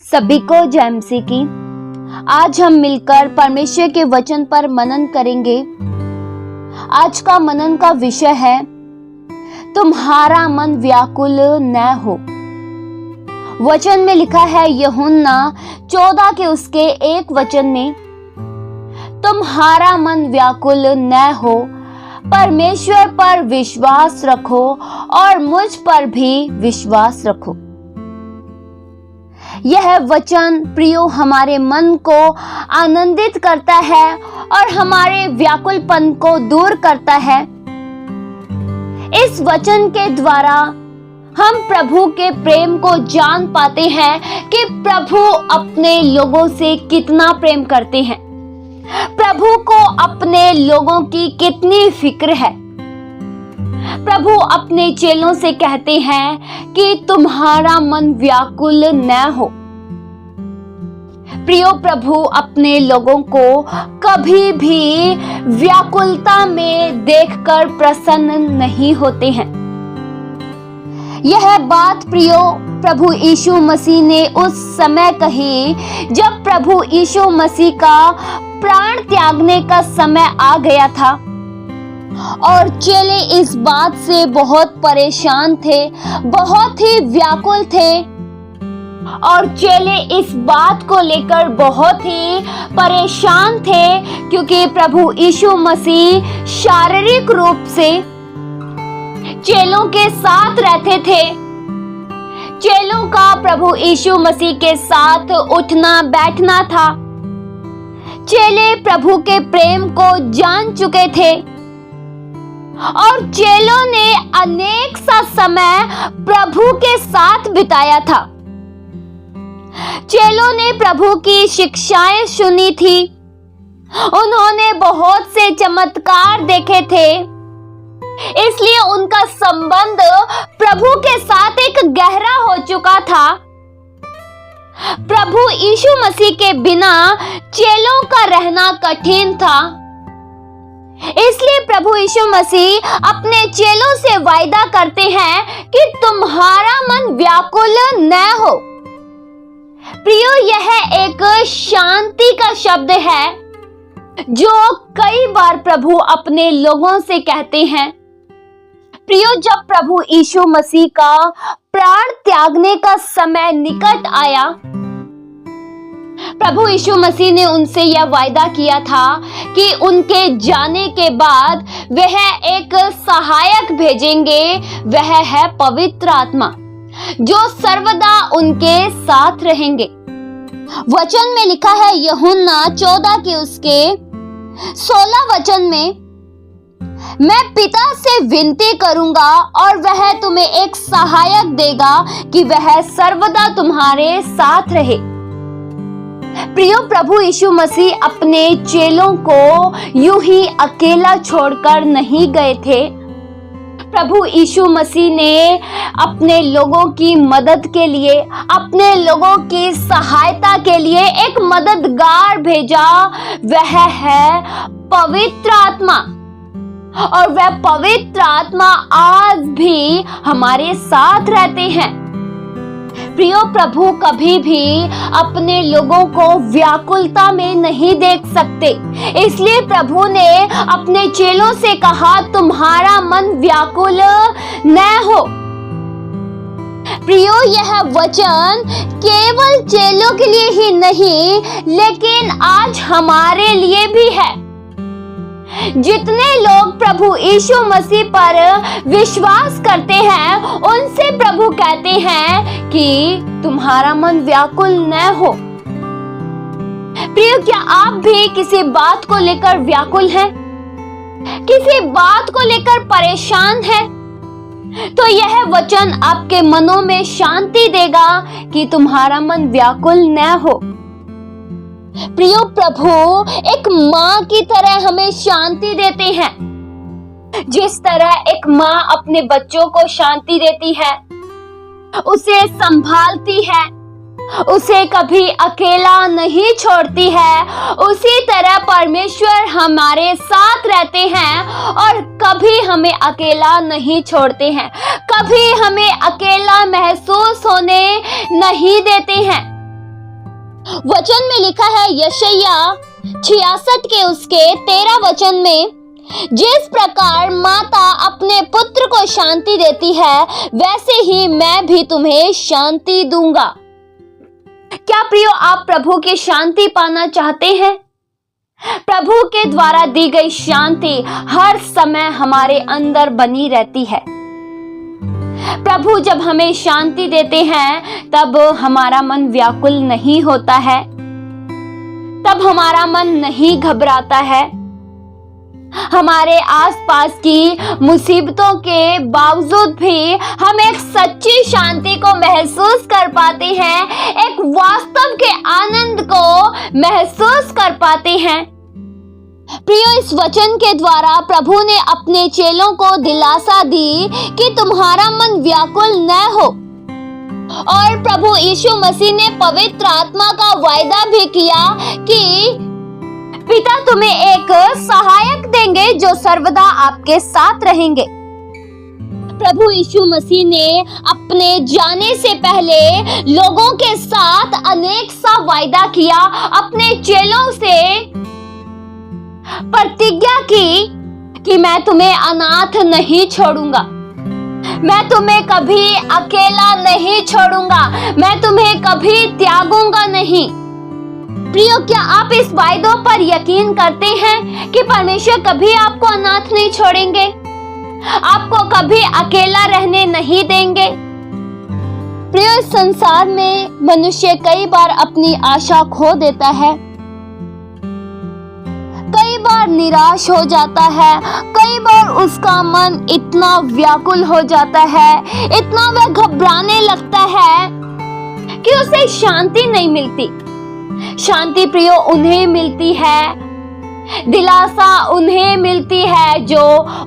सभी को जय मसीह की। आज हम मिलकर परमेश्वर के वचन पर मनन करेंगे। आज का मनन का विषय है तुम्हारा मन व्याकुल न हो। वचन में लिखा है यूहन्ना 14 के उसके 1 वचन में, तुम्हारा मन व्याकुल न हो, परमेश्वर पर विश्वास रखो और मुझ पर भी विश्वास रखो। यह वचन प्रियो हमारे मन को आनंदित करता है और हमारे व्याकुलपन को दूर करता है। इस वचन के द्वारा हम प्रभु के प्रेम को जान पाते हैं कि प्रभु अपने लोगों से कितना प्रेम करते हैं, प्रभु को अपने लोगों की कितनी फिक्र है। प्रभु अपने चेलों से कहते हैं कि तुम्हारा मन व्याकुल न हो। प्रियो, प्रभु अपने लोगों को कभी भी व्याकुलता में देखकर प्रसन्न नहीं होते हैं। यह बात प्रियो प्रभु यीशु मसीह ने उस समय कही जब प्रभु यीशु मसीह का प्राण त्यागने का समय आ गया था और चेले इस बात से बहुत परेशान थे, बहुत ही व्याकुल थे और चेले इस बात को लेकर बहुत ही परेशान थे क्योंकि प्रभु यीशु मसीह शारीरिक रूप से चेलों के साथ रहते थे। चेलों का प्रभु यीशु मसीह के साथ उठना बैठना था। चेले प्रभु के प्रेम को जान चुके थे और चेलों ने अनेक सा समय प्रभु के साथ बिताया था। चेलों ने प्रभु की शिक्षाएं सुनी थी, उन्होंने बहुत से चमत्कार देखे थे, इसलिए उनका संबंध प्रभु के साथ एक गहरा हो चुका था। प्रभु यीशु मसीह के बिना चेलों का रहना कठिन था, इसलिए प्रभु यीशु मसीह अपने चेलों से वायदा करते हैं कि तुम्हारा मन व्याकुल न हो। प्रियो, यह एक शांति का शब्द है जो कई बार प्रभु अपने लोगों से कहते हैं। प्रियो, जब प्रभु यीशु मसीह का प्राण त्यागने का समय निकट आया, प्रभु यीशु मसीह ने उनसे यह वायदा किया था कि उनके जाने के बाद वह एक सहायक भेजेंगे, वह है पवित्र आत्मा जो सर्वदा उनके साथ रहेंगे। वचन में लिखा है यूहन्ना 14 के उसके 16 वचन में, मैं पिता से विनती करूंगा और वह तुम्हें एक सहायक देगा कि वह सर्वदा तुम्हारे साथ रहे। प्रियो, प्रभु यीशु मसीह अपने चेलों को यूं ही अकेला छोड़कर नहीं गए थे। प्रभु यीशु मसीह ने अपने लोगों की मदद के लिए, अपने लोगों की सहायता के लिए एक मददगार भेजा, वह है पवित्र आत्मा। और वह पवित्र आत्मा आज भी हमारे साथ रहते हैं। प्रियो, प्रभु कभी भी अपने लोगों को व्याकुलता में नहीं देख सकते, इसलिए प्रभु ने अपने चेलों से कहा तुम्हारा मन व्याकुल न हो। प्रियो, यह वचन केवल चेलों के लिए ही नहीं लेकिन आज हमारे लिए भी है। जितने लोग प्रभु यीशु मसीह पर विश्वास करते हैं उनसे प्रभु कहते हैं कि तुम्हारा मन व्याकुल न हो। प्रियो, क्या आप भी किसी बात को लेकर व्याकुल हैं? किसी बात को लेकर परेशान हैं? तो यह वचन आपके मनों में शांति देगा कि तुम्हारा मन व्याकुल न हो। प्रियो, प्रभु एक माँ की तरह हमें शांति देते हैं। जिस तरह एक माँ अपने बच्चों को शांति देती है, उसे संभालती है, उसे कभी अकेला नहीं छोड़ती है, उसी तरह परमेश्वर हमारे साथ रहते हैं और कभी हमें अकेला नहीं छोड़ते हैं, कभी हमें अकेला महसूस होने नहीं देते हैं। वचन में लिखा है यशायाह 66 के उसके 13 वचन में, जिस प्रकार माता अपने पुत्र को शांति देती है वैसे ही मैं भी तुम्हें शांति दूंगा। क्या प्रियो, आप प्रभु की शांति पाना चाहते हैं? प्रभु के द्वारा दी गई शांति हर समय हमारे अंदर बनी रहती है। प्रभु जब हमें शांति देते हैं तब हमारा मन व्याकुल नहीं होता है, तब हमारा मन नहीं घबराता है। हमारे आसपास की मुसीबतों के बावजूद भी हम एक सच्ची शांति को महसूस कर पाते हैं, एक वास्तव के आनंद को महसूस कर पाते हैं। प्रियो, इस वचन के द्वारा प्रभु ने अपने चेलों को दिलासा दी कि तुम्हारा मन व्याकुल न हो। और प्रभु यीशु मसीह ने पवित्र आत्मा का वायदा भी किया कि पिता तुम्हें एक सहायक देंगे जो सर्वदा आपके साथ रहेंगे। प्रभु यीशु मसीह ने अपने जाने से पहले लोगों के साथ अनेक सा वायदा किया, अपने चेलों से प्रतिज्ञा की कि मैं तुम्हें अनाथ नहीं छोड़ूंगा, मैं तुम्हें कभी अकेला नहीं छोड़ूंगा, मैं तुम्हें कभी त्यागूंगा नहीं। प्रियो, क्या आप इस वायदों पर यकीन करते हैं कि परमेश्वर कभी आपको अनाथ नहीं छोड़ेंगे, आपको कभी अकेला रहने नहीं देंगे? प्रियो, इस संसार में मनुष्य कई बार अपनी आशा खो देता है, कई बार निराश हो जाता है, कई बार उसका मन इतना व्याकुल हो जाता है, इतना वह घबराने लगता है कि उसे शांति नहीं मिलती। शांति प्रियो उन्हें मिलती है, दिलासा उन्हें मिलती है जो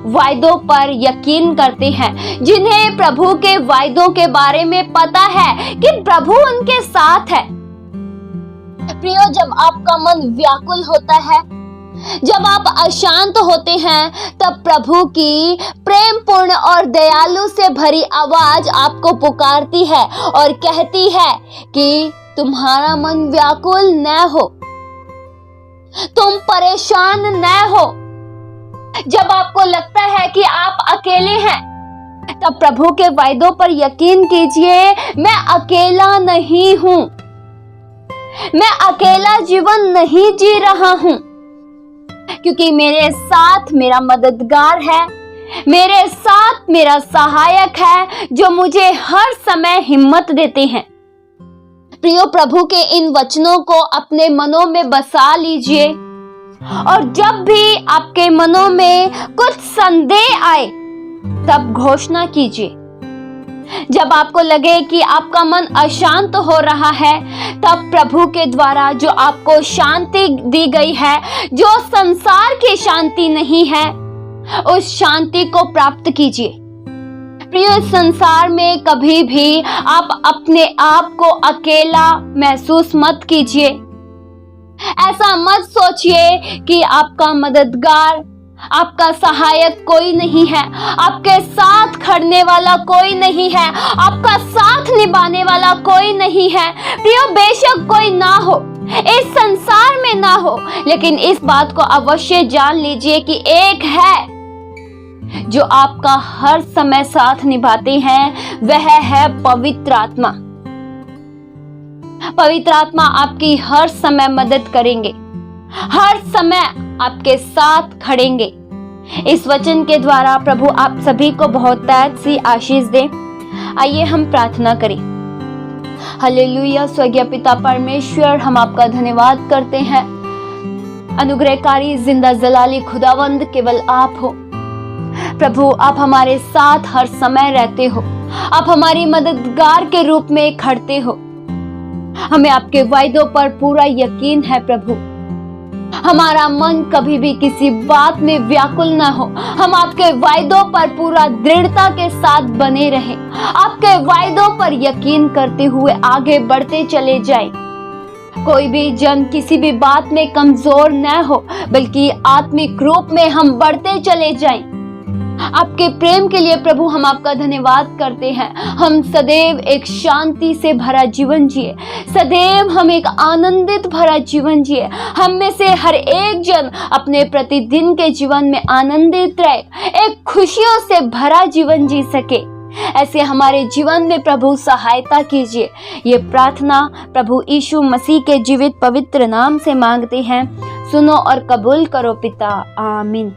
वायदों पर यकीन करते हैं, जिन्हें प्रभु के वायदों के बारे में पता है कि प्रभु उनके साथ है। प्रियो, जब आपका मन व्याकुल होता है, जब आप अशांत होते हैं, तब प्रभु की प्रेमपूर्ण और दयालु से भरी आवाज आपको पुकारती है और कहती है कि तुम्हारा मन व्याकुल न हो, तुम परेशान न हो। जब आपको लगता है कि आप अकेले हैं, तब प्रभु के वायदों पर यकीन कीजिए, मैं अकेला नहीं हूं, मैं अकेला जीवन नहीं जी रहा हूं, क्योंकि मेरे साथ मेरा मददगार है, मेरे साथ मेरा सहायक है जो मुझे हर समय हिम्मत देते हैं। प्रियो, प्रभु के इन वचनों को अपने मनों में बसा लीजिए और जब भी आपके मनों में कुछ संदेह आए तब घोषणा कीजिए। जब आपको लगे कि आपका मन अशांत हो रहा है, तब प्रभु के द्वारा जो आपको शांति दी गई है, जो संसार की शांति नहीं है, उस शांति को प्राप्त कीजिए। प्रिय, संसार में कभी भी आप अपने आप को अकेला महसूस मत कीजिए। ऐसा मत सोचिए कि आपका मददगार, आपका सहायक कोई नहीं है, आपके साथ खड़ने वाला कोई नहीं है, आपका साथ निभाने वाला कोई नहीं है। प्रियो, बेशक कोई ना हो, इस संसार में ना हो, लेकिन इस बात को अवश्य जान लीजिए कि एक है जो आपका हर समय साथ निभाते हैं, वह है पवित्र आत्मा। पवित्र आत्मा आपकी हर समय मदद करेंगे, हर समय आपके साथ खड़ेंगे। इस वचन के द्वारा प्रभु आप सभी को बहुत तेज सी आशीष दे। आइए हम प्रार्थना करें। हालेलुया। स्वर्गीय पिता परमेश्वर, हम आपका धन्यवाद करते हैं। अनुग्रहकारी जिंदा जलाली खुदावंद केवल आप हो। प्रभु, आप हमारे साथ हर समय रहते हो, आप हमारी मददगार के रूप में खड़ते हो। हमें आपके वायदों पर पूरा यकीन है प्रभु। हमारा मन कभी भी किसी बात में व्याकुल ना हो, हम आपके वायदों पर पूरा दृढ़ता के साथ बने रहें, आपके वायदों पर यकीन करते हुए आगे बढ़ते चले जाएं। कोई भी जन किसी भी बात में कमजोर न हो, बल्कि आत्मिक रूप में हम बढ़ते चले जाएं। आपके प्रेम के लिए प्रभु हम आपका धन्यवाद करते हैं। हम सदैव एक शांति से भरा जीवन जिए, सदैव हम एक आनंदित भरा जीवन जिए। हम में से हर एक जन अपने प्रतिदिन के जीवन में आनंदित रहे, एक खुशियों से भरा जीवन जी सके। ऐसे हमारे जीवन में प्रभु सहायता कीजिए। ये प्रार्थना प्रभु यीशु मसीह के जीवित पवित्र नाम से मांगते हैं। सुनो और कबूल करो पिता, आमीन।